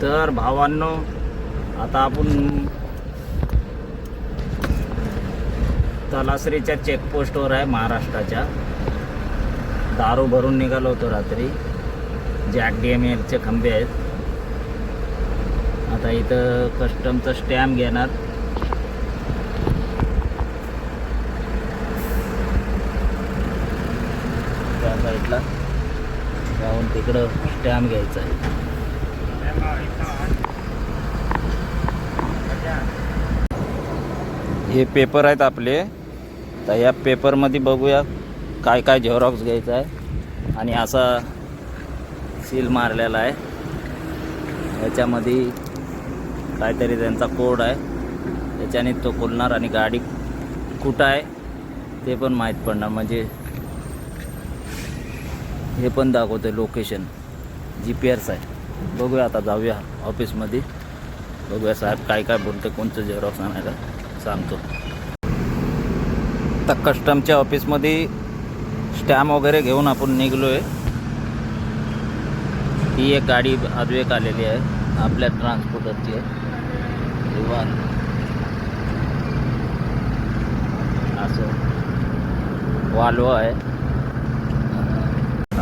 तर भावांनो, आता आपण तलासरीच्या चेकपोस्टवर आहे महाराष्ट्राच्या. दारू भरून निघालो होतो रात्री. जॅक DMLचे खंबे आहेत. आता इथं कस्टमचा स्टॅम्प घेणार. त्या साईडला जाऊन तिकडं स्टॅम्प घ्यायचा आहे. हे पेपर आहेत आपले. तर या पेपरमध्ये बघूया काय काय झेरॉक्स घ्यायचं आहे. आणि असा सील मारलेला आहे. याच्यामध्ये काहीतरी त्यांचा कोड आहे. त्याच्याने तो खोलणार आणि गाडी कुठं आहे ते पण माहीत पडणार. म्हणजे हे पण दाखवते लोकेशन. GPS आहे. बघूया आता जाऊया ऑफिसमध्ये. बघूया साहेब काय काय बोलते. कोणतं झेरॉक्स आणायला सांगतो. तर कस्टमच्या ऑफिसमध्ये स्टॅम्प वगैरे घेऊन आपण निघलो आहे. ही एक गाडी अद्वेक आलेली आहे आपल्या ट्रान्सपोर्टरची आहे. असं वाल्वो आहे.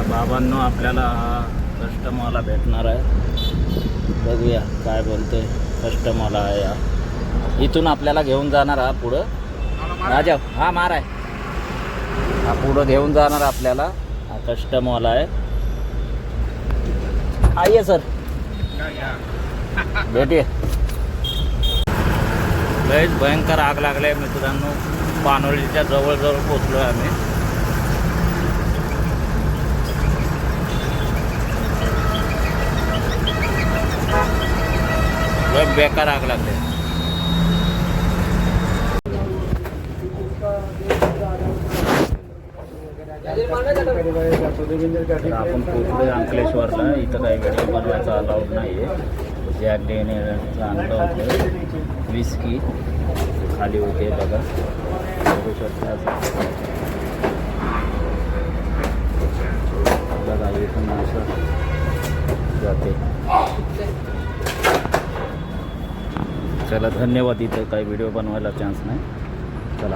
बाबांनो, आपल्याला कस्टमरला भेटणार आहे. बघूया काय बोलतोय. कस्टमरला आहे हा. इथून आपल्याला घेऊन जाणार हा पुढं. राजा हा मार आहे. हा पुढं घेऊन जाणार आपल्याला. हा कस्टमरला आहे. आइए सर, भेटिए. लयच भयंकर आग लागले मित्रांनो. पानोळीच्या जवळ पोचलो आहे आम्ही. लय बेकार आग लागले. आपण पोचलो अंकलेश्वरला. इथं काही व्हिडिओ बनवायचा अलाउड नाही आहे. जॅक DMLचं आणलं होतं. विस्की खाली होते बघा. बघू शकता बघा. इथून असं जाते. चला धन्यवाद. इथं काही व्हिडिओ बनवायला चान्स नाही. चला.